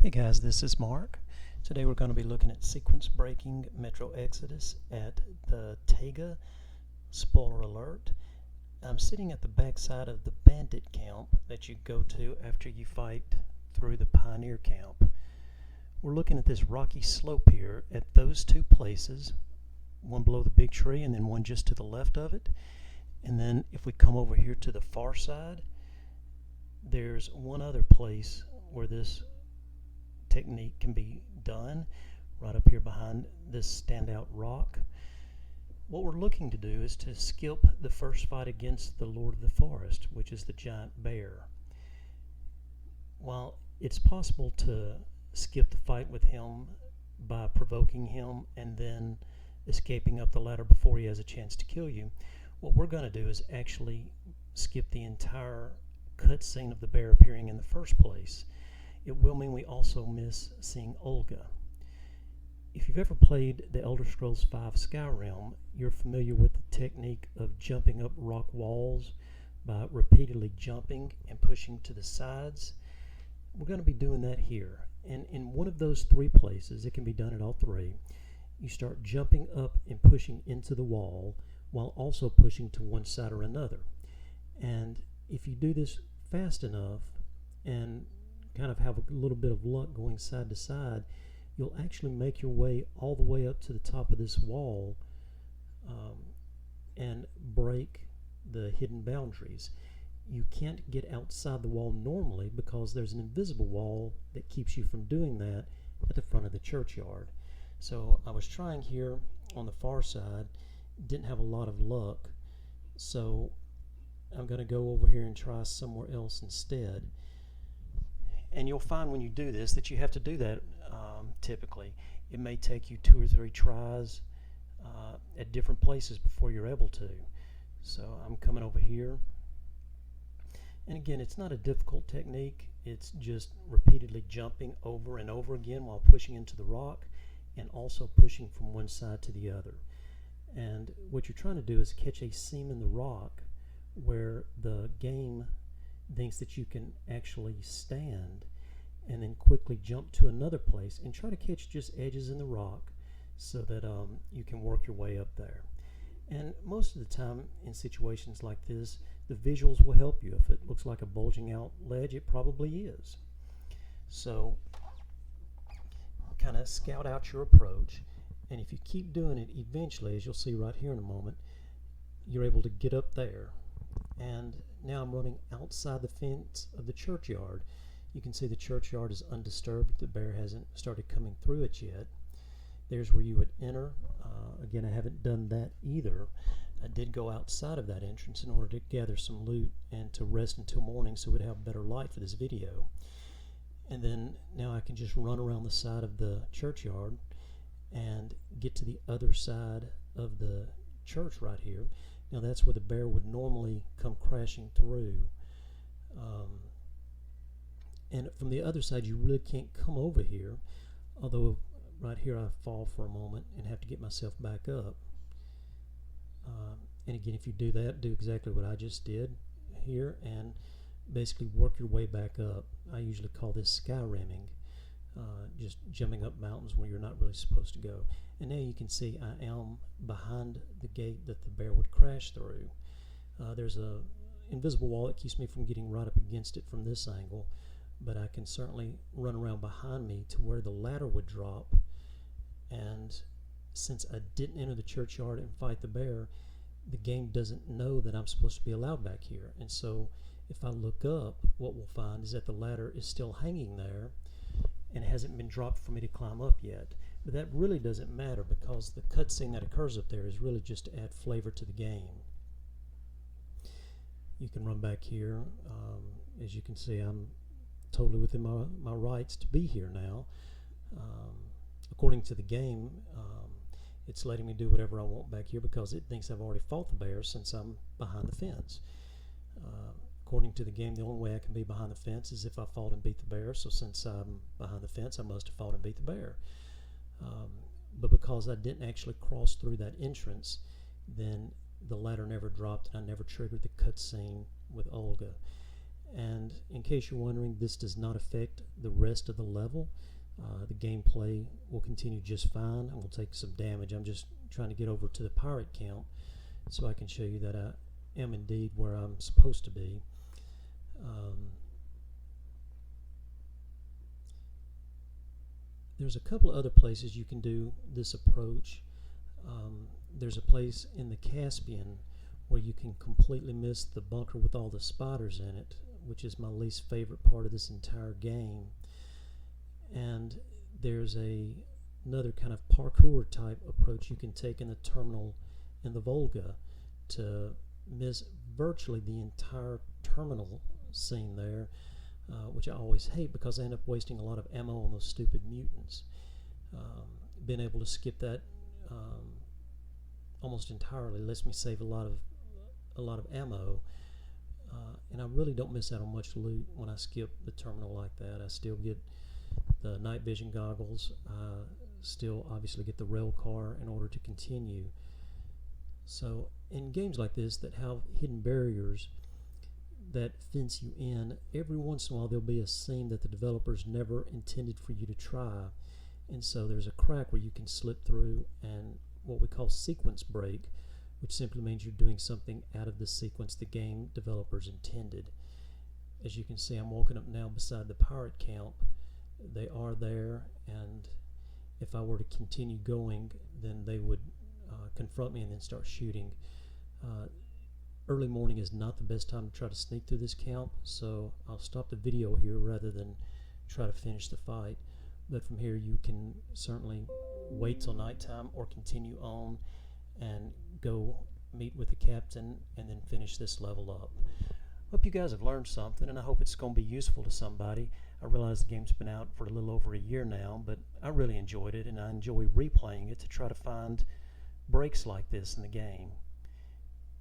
Hey guys, this is Mark. Today we're going to be looking at sequence breaking Metro Exodus at the Taiga. Spoiler alert, I'm sitting at the backside of the bandit camp that you go to after you fight through the pioneer camp. We're looking at this rocky slope here at those two places, one below the big tree and then one just to the left of it. And then if we come over here to the far side, there's one other place where this technique can be done, right up here behind this standout rock. What we're looking to do is to skip the first fight against the Lord of the Forest, which is the giant bear. While it's possible to skip the fight with him by provoking him and then escaping up the ladder before he has a chance to kill you, what we're going to do is actually skip the entire cutscene of the bear appearing in the first place. It will mean we also miss seeing Volga. If you've ever played the Elder Scrolls V Skyrim, you're familiar with the technique of jumping up rock walls by repeatedly jumping and pushing to the sides. We're going to be doing that here. And in one of those three places, it can be done at all three, you start jumping up and pushing into the wall while also pushing to one side or another. And if you do this fast enough and kind of have a little bit of luck going side to side, you'll actually make your way all the way up to the top of this wall and break the hidden boundaries. You can't get outside the wall normally because there's an invisible wall that keeps you from doing that at the front of the churchyard. So I was trying here on the far side, didn't have a lot of luck, so I'm going to go over here and try somewhere else instead. And you'll find when you do this that you have to do that typically. It may take you 2 or 3 tries at different places before you're able to. So I'm coming over here. And again, it's not a difficult technique. It's just repeatedly jumping over and over again while pushing into the rock and also pushing from one side to the other. And what you're trying to do is catch a seam in the rock where the game thinks that you can actually stand, and then quickly jump to another place and try to catch just edges in the rock so that you can work your way up there. And most of the time in situations like this, the visuals will help you. If it looks like a bulging out ledge, it probably is. So kind of scout out your approach, and if you keep doing it, eventually, as you'll see right here in a moment, you're able to get up there. And now I'm running outside the fence of the churchyard. You can see the churchyard is undisturbed. The bear hasn't started coming through it yet. There's where you would enter. Again, I haven't done that either. I did go outside of that entrance in order to gather some loot and to rest until morning so we'd have better light for this video. And then now I can just run around the side of the churchyard and get to the other side of the church right here. Now that's where the bear would normally come crashing through. And from the other side, you really can't come over here, although right here I fall for a moment and have to get myself back up. And again, if you do that, do exactly what I just did here and basically work your way back up. I usually call this sky ramming, just jumping up mountains where you're not really supposed to go. And now you can see I am behind the gate that the bear would crash through. There's a invisible wall that keeps me from getting right up against it from this angle, but I can certainly run around behind me to where the ladder would drop. And since I didn't enter the churchyard and fight the bear, the game doesn't know that I'm supposed to be allowed back here. And so if I look up, what we'll find is that the ladder is still hanging there and hasn't been dropped for me to climb up yet. But that really doesn't matter because the cutscene that occurs up there is really just to add flavor to the game. You can run back here. As you can see, I'm totally within my rights to be here now. According to the game, it's letting me do whatever I want back here because it thinks I've already fought the bear since I'm behind the fence. According to the game, the only way I can be behind the fence is if I fought and beat the bear. So since I'm behind the fence, I must have fought and beat the bear. But because I didn't actually cross through that entrance, then the ladder never dropped and I never triggered the cutscene with Volga. And in case you're wondering, this does not affect the rest of the level. The gameplay will continue just fine. I'm going to take some damage. I'm just trying to get over to the pirate count so I can show you that I am indeed where I'm supposed to be. There's a couple of other places you can do this approach. There's a place in the Caspian where you can completely miss the bunker with all the spiders in it, which is my least favorite part of this entire game. And there's another kind of parkour type approach you can take in the terminal in the Volga to miss virtually the entire terminal scene there, which I always hate because I end up wasting a lot of ammo on those stupid mutants. Being able to skip that almost entirely lets me save a lot of ammo, and I really don't miss out on much loot when I skip the terminal like that. I still get the night vision goggles. I still obviously get the rail car in order to continue. So in games like this that have hidden barriers that fence you in, every once in a while there'll be a scene that the developers never intended for you to try, and so there's a crack where you can slip through and what we call sequence break, which simply means you're doing something out of the sequence the game developers intended. As you can see, I'm walking up now beside the pirate camp. They are there, and if I were to continue going, then they would confront me and then start shooting. Early morning is not the best time to try to sneak through this camp, so I'll stop the video here rather than try to finish the fight. But from here you can certainly wait till nighttime or continue on and go meet with the captain and then finish this level up. Hope you guys have learned something, and I hope it's going to be useful to somebody. I realize the game's been out for a little over a year now, but I really enjoyed it, and I enjoy replaying it to try to find breaks like this in the game.